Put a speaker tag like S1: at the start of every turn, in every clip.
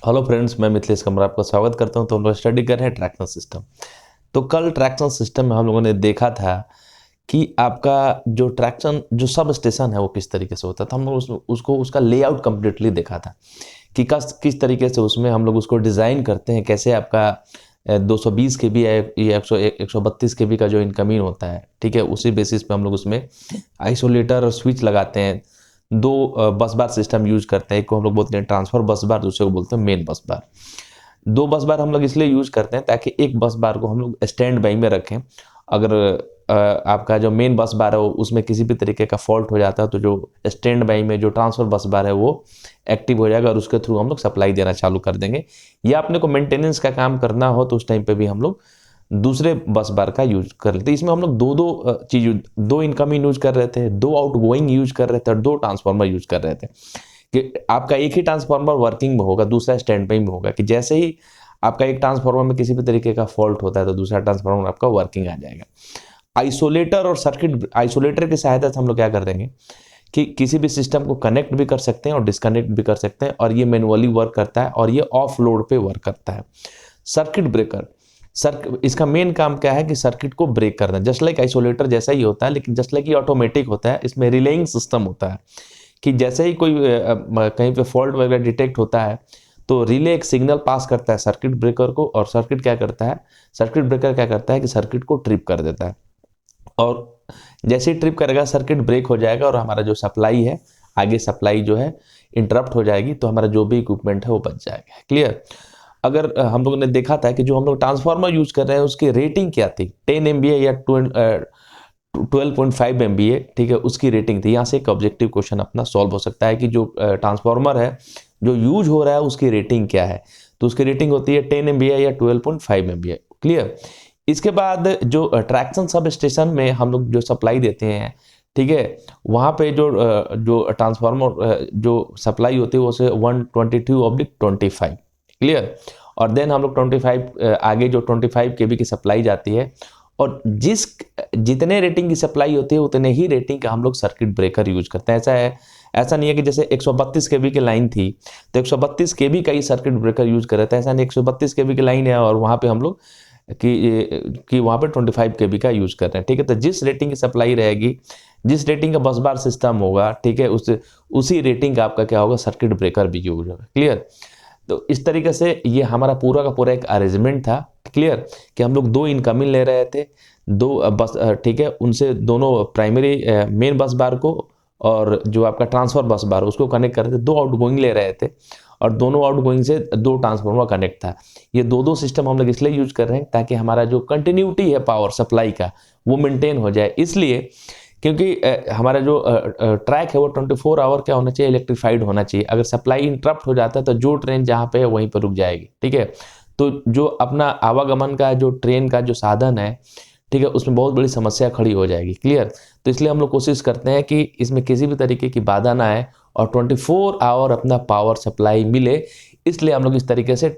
S1: Hello friends, मैं मिथिलेश कमरा आपका स्वागत करता हूं। तो हम लोग स्टडी कर रहे हैं ट्रैक्शन सिस्टम। तो कल ट्रैक्शन सिस्टम में हम लोगों ने देखा था कि आपका जो ट्रैक्शन जो सब स्टेशन है वो किस तरीके से होता था। हम लोग उसको उसका लेआउट कंप्लीटली देखा था कि किस तरीके से उसमें हम लोग उसको डिज़ाइन करते हैं, कैसे आपका 220 के बी या 132 के बी का जो इनकमिंग होता है, ठीक है, उसी बेसिस पे हम लोग उसमें आइसोलेटर और स्विच लगाते हैं। दो बस बार सिस्टम यूज करते हैं। एक को हम लोग बोलते हैं ट्रांसफर बस बार, दूसरे को बोलते हैं मेन बस बार। दो बस बार हम लोग इसलिए यूज करते हैं ताकि एक बस बार को हम लोग स्टैंड बाई में रखें। अगर आपका जो मेन बस बार है उसमें किसी भी तरीके का फॉल्ट हो जाता है तो जो स्टैंड बाई में जो ट्रांसफर बस बार है वो एक्टिव हो जाएगा और उसके थ्रू हम लोग सप्लाई देना चालू कर देंगे। या अपने को मेंटेनेंस का काम करना हो तो उस टाइम पे भी हम लोग दूसरे बस बार का यूज कर लेते। इसमें हम लोग दो चीज, दो इनकमिंग यूज कर रहे थे, दो आउट गोइंग यूज कर रहे थे और दो ट्रांसफार्मर यूज कर रहे थे। कि आपका एक ही ट्रांसफार्मर वर्किंग में होगा, दूसरा स्टैंड बाई में होगा। कि जैसे ही आपका एक ट्रांसफार्मर में किसी भी तरीके का फॉल्ट होता है तो दूसरा ट्रांसफार्मर आपका वर्किंग आ जाएगा। आइसोलेटर और सर्किट, आइसोलेटर की सहायता से हम लोग क्या कर देंगे कि किसी भी सिस्टम को कनेक्ट भी कर सकते हैं और डिस्कनेक्ट भी कर सकते हैं, और ये मैनुअली वर्क करता है और ये ऑफ लोड पे वर्क करता है। सर्किट ब्रेकर, इसका मेन काम क्या है कि सर्किट को ब्रेक करना। जस्ट लाइक आइसोलेटर जैसा ही होता है, लेकिन जस्ट लाइक ये ऑटोमेटिक होता है। इसमें रिलेइंग सिस्टम होता है कि जैसे ही कोई कहीं पे फॉल्ट वगैरह डिटेक्ट होता है तो रिले एक सिग्नल पास करता है सर्किट ब्रेकर को, और सर्किट क्या करता है, सर्किट ब्रेकर क्या करता है कि सर्किट को ट्रिप कर देता है। और जैसे ही ट्रिप करेगा सर्किट ब्रेक हो जाएगा और हमारा जो सप्लाई है, आगे सप्लाई जो है इंटरप्ट हो जाएगी, तो हमारा जो भी इक्विपमेंट है वो बच जाएगा। क्लियर। अगर हम लोगों ने देखा था कि जो हम लोग ट्रांसफार्मर यूज कर रहे हैं उसकी रेटिंग क्या थी, 10 MVA या 12.5 MVA, ठीक है, उसकी रेटिंग थी। यहाँ से एक ऑब्जेक्टिव क्वेश्चन अपना सॉल्व हो सकता है कि जो ट्रांसफार्मर है जो यूज हो रहा है उसकी रेटिंग क्या है। तो उसकी रेटिंग होती है 10 MVA या 12.5 MVA। क्लियर। इसके बाद जो ट्रैक्शन सब स्टेशन में हम लोग जो सप्लाई देते हैं, ठीक है, वहाँ पे जो ट्रांसफार्मर जो सप्लाई होती है वो से 122/25। क्लियर। और देन हम लोग 25 आगे जो 25 kV की सप्लाई जाती है, और जितने रेटिंग की सप्लाई होती है उतने ही रेटिंग का हम लोग सर्किट ब्रेकर यूज करते हैं। ऐसा नहीं है कि जैसे 132 kV की लाइन थी तो 132 kV का ही सर्किट ब्रेकर यूज कर रहे थे। ऐसा नहीं, 132 kV की लाइन है और वहाँ पे हम लोग कि वहाँ पे 25 kV का यूज कर रहे हैं। ठीक है, तो जिस रेटिंग की सप्लाई रहेगी, जिस रेटिंग का बस बार सिस्टम होगा, ठीक है, उसी रेटिंग का आपका क्या होगा, सर्किट ब्रेकर भी यूज होगा। क्लियर। तो इस तरीके से ये हमारा पूरा का पूरा एक अरेंजमेंट था। क्लियर। कि हम लोग दो इनकमिंग ले रहे थे, दो बस, ठीक है, उनसे दोनों प्राइमरी मेन बस बार को और जो आपका ट्रांसफर बस बार उसको कनेक्ट कर रहे थे, दो आउटगोइंग ले रहे थे और दोनों आउटगोइंग से दो ट्रांसफार्मर कनेक्ट था। ये दो सिस्टम हम लोग इसलिए यूज कर रहे हैं ताकि हमारा जो कंटिन्यूटी है पावर सप्लाई का वो मेंटेन हो जाए। इसलिए क्योंकि हमारा जो ट्रैक है वो 24 आवर क्या होना चाहिए, इलेक्ट्रीफाइड होना चाहिए। अगर सप्लाई इंटरप्ट हो जाता है तो जो ट्रेन जहाँ पे है वहीं पर रुक जाएगी। ठीक है, तो जो अपना आवागमन का जो ट्रेन का जो साधन है, ठीक है, उसमें बहुत बड़ी समस्या खड़ी हो जाएगी। क्लियर। तो इसलिए हम लोग कोशिश करते हैं कि इसमें किसी भी तरीके की बाधा ना आए और 24 आवर अपना पावर सप्लाई मिले। इसलिए हम लोग इस तरीके से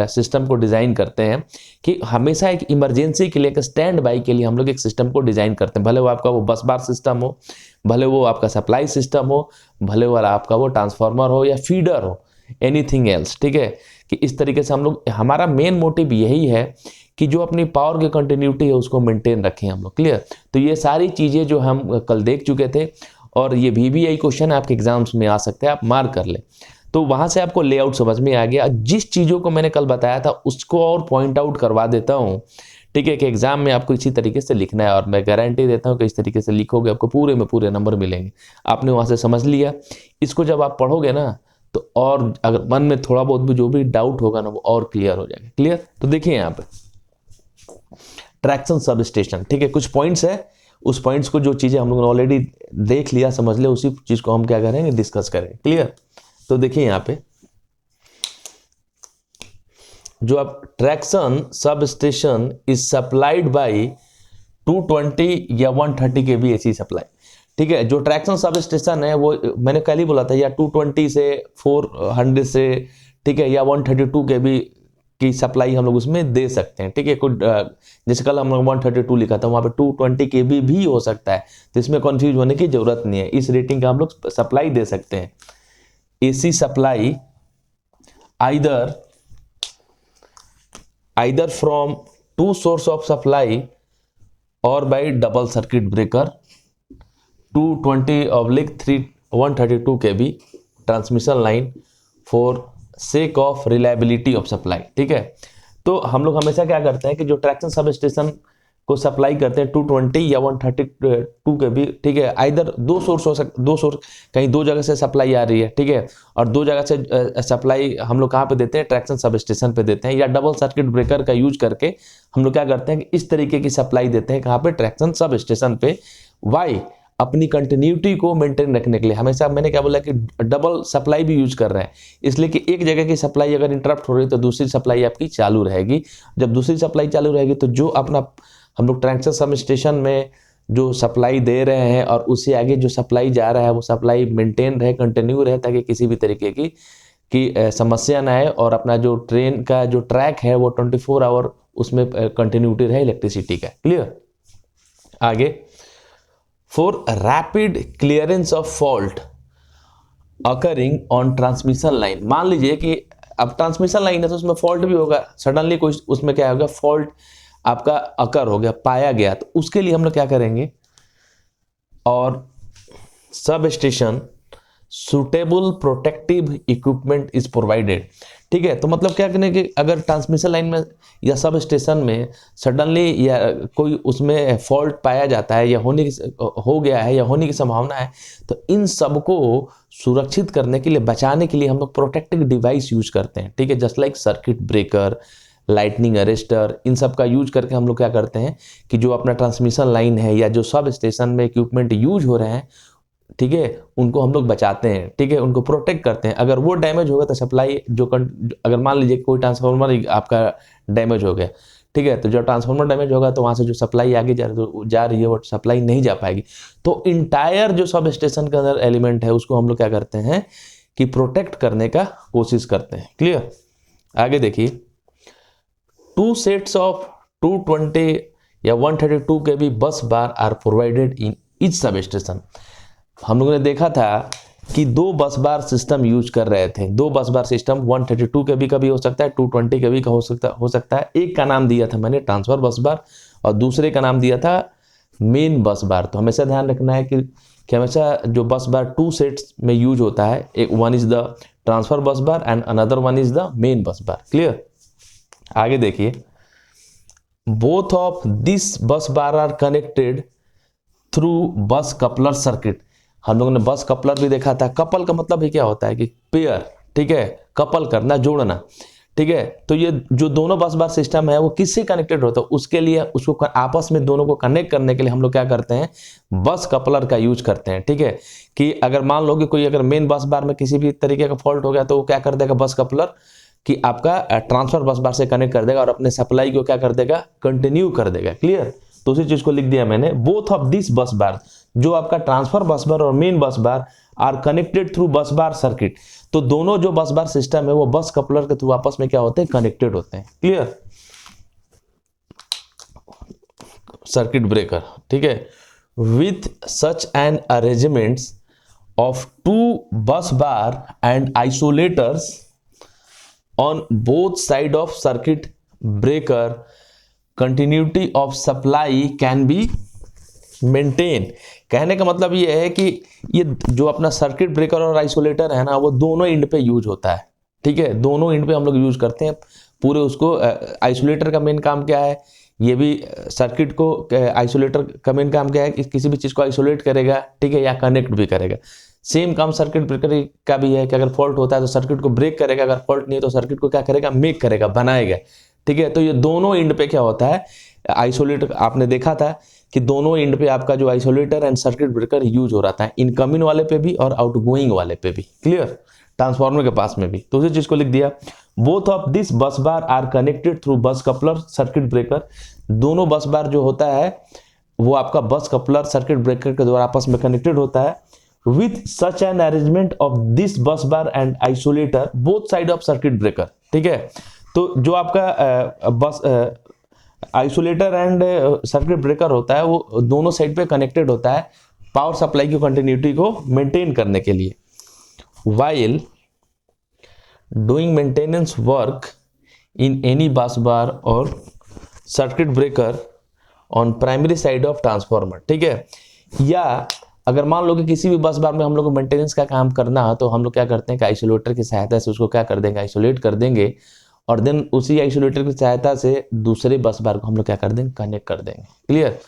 S1: सिस्टम को डिज़ाइन करते हैं कि हमेशा एक इमरजेंसी के लिए, एक स्टैंड बाई के लिए हम लोग एक सिस्टम को डिज़ाइन करते हैं। भले वो आपका वो बस बार सिस्टम हो, भले वो आपका सप्लाई सिस्टम हो, भले वो आपका वो ट्रांसफार्मर हो या फीडर हो, एनीथिंग एल्स। ठीक है, कि इस तरीके से हम लोग, हमारा मेन मोटिव यही है कि जो अपनी पावर की कंटिन्यूटी है उसको मेंटेन रखें हम लोग। क्लियर। तो ये सारी चीज़ें जो हम कल देख चुके थे और ये VVI क्वेश्चन आपके एग्जाम्स में आ सकते हैं, आप मार्क कर लें। तो वहाँ से आपको लेआउट समझ में आ गया। जिस चीज़ों को मैंने कल बताया था उसको और पॉइंट आउट करवा देता हूँ, ठीक है, कि एग्जाम में आपको इसी तरीके से लिखना है और मैं गारंटी देता हूँ कि इस तरीके से लिखोगे आपको पूरे में पूरे नंबर मिलेंगे। आपने वहाँ से समझ लिया, इसको जब आप पढ़ोगे ना तो और अगर मन में थोड़ा बहुत भी जो भी डाउट होगा ना वो और क्लियर हो जाएगा। क्लियर। तो देखिए यहाँ पे ट्रैक्शन सब स्टेशन, ठीक है, कुछ पॉइंट्स है, उस पॉइंट्स को जो चीज़ें हम लोगों ने ऑलरेडी देख लिया, समझ लिया, उसी चीज़ को हम क्या करेंगे, डिस्कस करेंगे। क्लियर। तो देखिए यहाँ पे जो आप traction sub station is supplied by 220 या 130 kV AC सप्लाई। ठीक है, जो ट्रैक्शन सब स्टेशन है वो मैंने कल ही बोला था, या 220 से 400 से, ठीक है, या 132 kV की सप्लाई हम लोग उसमें दे सकते हैं। ठीक है, कुछ जैसे कल हम लोग 132 लिखा था, वहाँ पे 220 kV भी हो सकता है, तो इसमें कंफ्यूज होने की जरूरत नहीं है। इस रेटिंग का हम लोग सप्लाई दे सकते हैं। AC supply either from two source of supply or by double circuit breaker 220/132 kV transmission line for sake of reliability of supply. ठीक है, तो हम लोग हमेशा क्या करते हैं कि जो ट्रैक्शन सब स्टेशन को सप्लाई करते हैं 220 या 132 kV, ठीक है, आइदर दो सोर्स कहीं दो जगह से सप्लाई आ रही है, ठीक है, और दो जगह से सप्लाई हम लोग कहाँ पे देते हैं, ट्रैक्शन सब स्टेशन पे देते हैं, या डबल सर्किट ब्रेकर का यूज करके हम लोग क्या करते हैं कि इस तरीके की सप्लाई देते हैं कहाँ पे, ट्रैक्शन सब स्टेशन पे। वाई, अपनी कंटिन्यूटी को मेंटेन रखने के लिए। हमेशा मैंने क्या बोला कि डबल सप्लाई भी यूज कर रहे हैं, इसलिए कि एक जगह की सप्लाई अगर इंटरप्ट हो रही है तो दूसरी सप्लाई आपकी चालू रहेगी। जब दूसरी सप्लाई चालू रहेगी तो जो अपना हम लोग ट्रैक्शन सब स्टेशन में जो सप्लाई दे रहे हैं और उससे आगे जो सप्लाई जा रहा है वो सप्लाई मेंटेन रहे, कंटिन्यू रहे, ताकि किसी भी तरीके की समस्या ना आए और अपना जो ट्रेन का जो ट्रैक है वो 24 आवर उसमें कंटिन्यूटी रहे इलेक्ट्रिसिटी का। क्लियर। आगे, for rapid clearance of fault occurring on transmission line. मान लीजिए कि अब ट्रांसमिशन लाइन है तो उसमें फॉल्ट भी होगा, सडनली कोई उसमें क्या होगा, फॉल्ट आपका अकर हो गया, पाया गया, तो उसके लिए हम लोग क्या करेंगे, और sub station suitable protective equipment is provided. ठीक है, तो मतलब क्या करने कि अगर ट्रांसमिशन लाइन में या सब स्टेशन में सडनली या कोई उसमें फॉल्ट पाया जाता है या हो गया है या होने की संभावना है, तो इन सबको सुरक्षित करने के लिए, बचाने के लिए हम लोग प्रोटेक्टिव डिवाइस यूज करते हैं। ठीक है, just like circuit breaker, lightning arrester, इन सब का यूज करके हम लोग क्या करते हैं कि जो अपना ट्रांसमिशन लाइन है या जो सब स्टेशन में इक्विपमेंट यूज हो रहे हैं, ठीक है, उनको हम लोग बचाते हैं। ठीक है, उनको प्रोटेक्ट करते हैं। अगर वो डैमेज होगा तो सप्लाई अगर मान लीजिए कोई ट्रांसफार्मर आपका डैमेज हो गया, ठीक है, तो जब ट्रांसफार्मर डैमेज होगा तो वहां से जो सप्लाई आगे जा रही है वो सप्लाई नहीं जा पाएगी। तो इंटायर जो सब स्टेशन के अंदर एलिमेंट है उसको हम लोग क्या करते हैं कि प्रोटेक्ट करने का कोशिश करते हैं। क्लियर। आगे देखिए, 2 sets of 220 या 132 kV bus bar are provided in each substation. हम लोगों ने देखा था कि 2 बस बार सिस्टम यूज कर रहे थे। 2 बस बार सिस्टम 132 kV का भी हो सकता है, 220 kV का हो सकता है। एक का नाम दिया था मैंने ट्रांसफर बस बार और दूसरे का नाम दिया था मेन बस बार। तो हमेशा ध्यान रखना है कि हमेशा जो बस बार 2 सेट्स में यूज होता है, एक one is the transfer bus bar and another one is the main bus bar. Clear. आगे देखिए, both of this bus bar are connected through bus coupler circuit. हम लोगों ने बस कपलर भी देखा था। कपल का मतलब ही क्या होता है कि पेयर, ठीक है, कपल करना, जोड़ना। ठीक है, तो ये जो दोनों बस बार सिस्टम है वो किससे कनेक्टेड होता है, उसके लिए उसको आपस में दोनों को कनेक्ट करने के लिए हम लोग क्या करते हैं, बस कपलर का यूज करते हैं। ठीक है, कि अगर मान लो कि कोई अगर मेन बस बार में किसी भी तरीके का फॉल्ट हो गया तो वो क्या कर देगा, बस कपलर कि आपका ट्रांसफर बस बार से कनेक्ट कर देगा और अपने सप्लाई को क्या कर देगा, कंटिन्यू कर देगा। क्लियर। तो उसी चीज को लिख दिया मैंने, बोथ ऑफ दिस बस बार, जो आपका ट्रांसफर बस बार और main bus bar are connected through बस बार सर्किट। तो दोनों जो बस बार सिस्टम है वो बस कपलर के थ्रू आपस में क्या होते हैं, कनेक्टेड होते हैं। क्लियर। सर्किट ब्रेकर, ठीक है, with such an arrangements of 2 bus bar and isolators on both side of circuit breaker, continuity of supply can be maintained। कहने का मतलब ये है कि ये जो अपना सर्किट ब्रेकर और आइसोलेटर है ना, वो दोनों एंड पे यूज होता है। ठीक है, दोनों एंड पे हम लोग यूज करते हैं पूरे उसको। आइसोलेटर का मेन काम क्या है, ये भी सर्किट को, आइसोलेटर का मेन काम क्या है कि किसी भी चीज को आइसोलेट करेगा, ठीक है, या कनेक्ट भी करेगा। सेम काम सर्किट ब्रेकर का भी है कि अगर फॉल्ट होता है तो सर्किट को ब्रेक करेगा, अगर फॉल्ट नहीं है तो सर्किट को क्या करेगा, मेक करेगा, बनाएगा। ठीक है, तो ये दोनों एंड पे क्या होता है, आइसोलेटर, आपने देखा था कि दोनों एंड पे आपका जो isolator and circuit breaker use हो रहा था, इनकमिंग वाले पे भी और आउटगोइंग वाले पे भी। क्लियर। ट्रांसफार्मर के पास में भी। तो उसी चीज को लिख दिया, both of this bus bar are connected through bus coupler circuit breaker. दोनों बस बार जो होता है वो आपका बस कपलर सर्किट ब्रेकर के द्वारा आपस में कनेक्टेड होता है। with such an arrangement of this bus bar and isolator both side of circuit breaker। ठीक है, तो जो आपका बस आइसोलेटर एंड सर्किट ब्रेकर होता है वो दोनों साइड पे कनेक्टेड होता है पावर सप्लाई की कंटिन्यूटी को मेंटेन करने के लिए। while doing maintenance work in any बस बार और circuit breaker on primary side of transformer, ठीक है। या अगर मान लो कि किसी भी बस बार में हम लोग को मेंटेनेंस का काम करना है तो हम लोग क्या करते हैं कि आइसोलेटर की सहायता से उसको क्या कर देंगे, आइसोलेट कर देंगे, और देन उसी आइसोलेटर की सहायता से दूसरे बस बार को हम लोग क्या कर देंगे, कनेक्ट कर देंगे। क्लियर।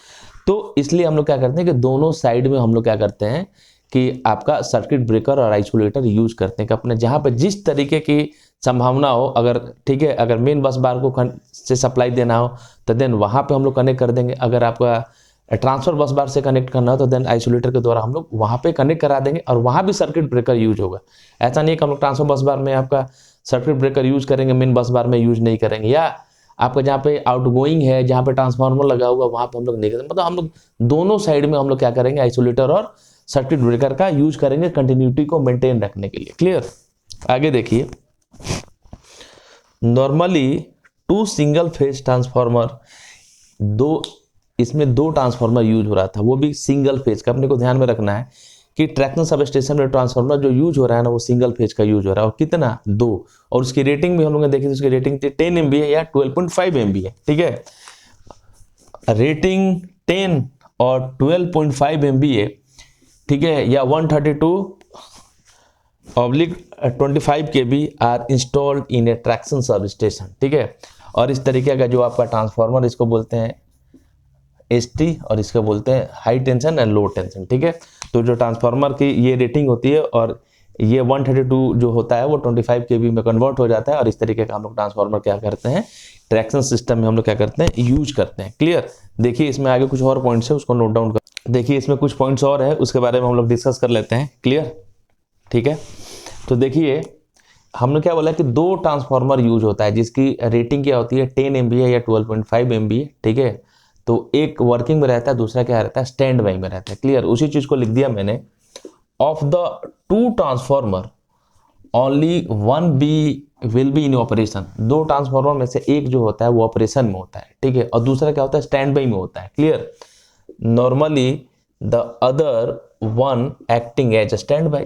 S1: तो इसलिए हम लोग क्या करते हैं कि दोनों साइड में हम लोग क्या करते हैं कि आपका सर्किट ब्रेकर और आइसोलेटर यूज करते हैं कि अपने जहां पे जिस तरीके की संभावना हो, अगर ठीक है, अगर मेन बस बार को से सप्लाई देना हो तो देन वहां पे हम लोग कनेक्ट कर देंगे। अगर आपका ट्रांसफर बस बार से कनेक्ट करना हो तो देन आइसोलेटर के द्वारा हम लोग वहां पे कनेक्ट करा देंगे और वहां भी सर्किट ब्रेकर यूज होगा। ऐसा नहीं है कि हम लोग ट्रांसफर बस बार में आपका सर्किट ब्रेकर यूज करेंगे, मेन बस बार में यूज नहीं करेंगे, या आपका जहाँ पे आउटगोइंग है, जहाँ पे ट्रांसफार्मर लगा हुआ वहां पे हम लोग नहीं करेंगे। मतलब हम लोग दोनों साइड में हम लोग क्या करेंगे, आइसोलेटर और सर्किट ब्रेकर का यूज करेंगे कंटिन्यूटी को मेंटेन रखने के लिए। क्लियर। आगे देखिए, नॉर्मली 2 सिंगल फेज ट्रांसफार्मर, इसमें 2 ट्रांसफार्मर यूज हो रहा था, वो भी सिंगल फेज का। अपने को ध्यान में रखना है कि ट्रैक्शन सब स्टेशन में ट्रांसफार्मर जो यूज हो रहा है ना वो सिंगल फेज का यूज हो रहा है। और कितना, 2। और उसकी रेटिंग भी हम लोग ने देखी थी, उसकी रेटिंग 10 MVA या 12.5 MVA, ठीक है। रेटिंग 10 और 12.5 MVA, ठीक है, या 132/25 kV are installed in a traction substation, ठीक है। और इस तरीके का जो आपका ट्रांसफार्मर, इसको बोलते हैं ST और इसको बोलते हैं high tension and low tension, ठीक है। तो जो ट्रांसफार्मर की ये रेटिंग होती है और ये 132 जो होता है वो 25 kV में कन्वर्ट हो जाता है, और इस तरीके का हम लोग ट्रांसफार्मर क्या करते हैं, ट्रैक्शन सिस्टम में हम लोग क्या करते हैं, यूज करते हैं। क्लियर। देखिए इसमें आगे कुछ और पॉइंट्स है, उसको नोट डाउन कर। देखिए इसमें कुछ पॉइंट्स और है, उसके बारे में हम लोग डिस्कस कर लेते हैं। क्लियर, ठीक है। तो देखिए हमने क्या बोला कि 2 ट्रांसफार्मर यूज होता है जिसकी रेटिंग क्या होती है, 10 MVA या 12.5 MVA, ठीक है। तो एक वर्किंग में रहता है, दूसरा क्या रहता है, स्टैंड बाई में रहता है। क्लियर। उसी चीज को लिख दिया मैंने, of the 2 transformer only 1 will be in operation. 2 transformer में से एक जो होता है वो ऑपरेशन में होता है, ठीक है, और दूसरा क्या होता है, स्टैंड बाई में होता है। Clear. Normally the other 1 acting as a standby.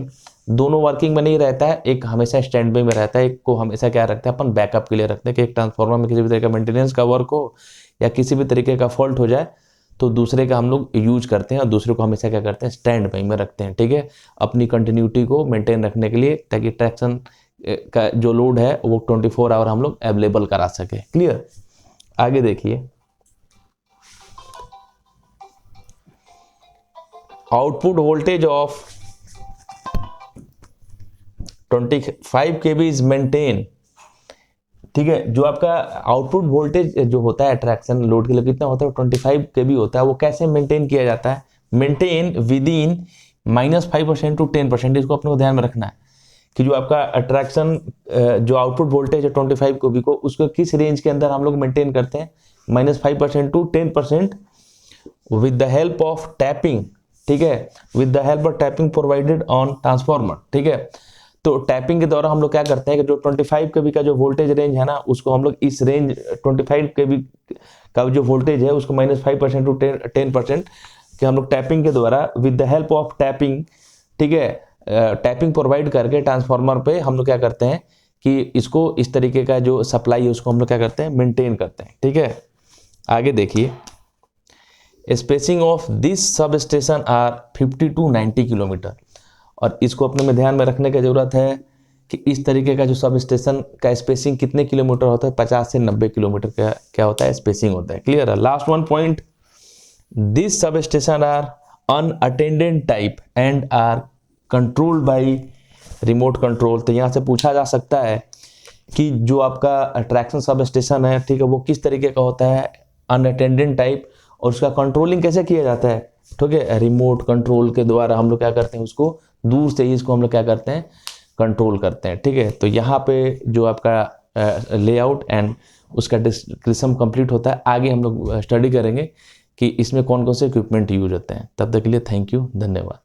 S1: दोनों वर्किंग में नहीं रहता है, एक हमेशा स्टैंड बाई में रहता है, एक को हमेशा क्या रखते हैं अपन, बैकअप के लिए रखते हैं कि एक ट्रांसफार्मर में किसी भी तरह का मेंटेनेंस का वर्क हो या किसी भी तरीके का फॉल्ट हो जाए तो दूसरे का हम लोग यूज करते हैं और दूसरे को हमेशा क्या करते हैं, स्टैंड बाई में रखते हैं, ठीक है, अपनी कंटिन्यूटी को मेंटेन रखने के लिए, ताकि ट्रैक्शन का जो लोड है वो 24 आवर हम लोग अवेलेबल करा सके। क्लियर। आगे देखिए, output voltage of 25 kV is maintain, ठीक है। जो आपका आउटपुट वोल्टेज जो होता है ट्रैक्शन लोड के लिए कितना होता है, 25 kV होता है। वो कैसे मेंटेन किया जाता है, मेंटेन विद इन -5% टू 10%। इसको अपने को ध्यान में रखना है कि जो आपका ट्रैक्शन जो आउटपुट वोल्टेज है 25 kV को, उसको किस रेंज के अंदर हम लोग मेंटेन करते हैं, -5% to 10% with the help of tapping, ठीक है, with the help of tapping provided on transformer, ठीक है। तो टैपिंग के द्वारा हम लोग क्या करते हैं कि जो 25 kV का जो वोल्टेज रेंज है ना, उसको हम लोग इस रेंज 25 kV का जो वोल्टेज है उसको -5% टू 10% कि हम लोग टैपिंग के द्वारा with the help of tapping, ठीक है, टैपिंग प्रोवाइड करके ट्रांसफार्मर पे हम लोग क्या करते हैं कि इसको इस तरीके का जो सप्लाई है उसको हम लोग क्या करते हैं, मेंटेन करते हैं, ठीक है। आगे देखिए, spacing of this substation are 50 to 90 kilometre. और इसको अपने में ध्यान में रखने की जरूरत है कि इस तरीके का जो सब स्टेशन का स्पेसिंग कितने किलोमीटर होता है, 50 से 90 किलोमीटर का क्या होता है, स्पेसिंग होता है। क्लियर है। Last 1 point, this substation are unattended type and are controlled by remote control. तो यहाँ से पूछा जा सकता है कि जो आपका ट्रैक्शन सब स्टेशन है, ठीक है, वो किस तरीके का होता है, अनअटेंडेड टाइप, और उसका कंट्रोलिंग कैसे किया जाता है, ठीक है, रिमोट कंट्रोल के द्वारा हम लोग क्या करते हैं, उसको दूर से ही इसको हम लोग क्या करते हैं, कंट्रोल करते हैं, ठीक है। तो यहाँ पे जो आपका लेआउट एंड उसका डिस्क्रिप्शन कंप्लीट होता है। आगे हम लोग स्टडी करेंगे कि इसमें कौन कौन से इक्विपमेंट यूज होते हैं। तब तक के लिए थैंक यू, धन्यवाद।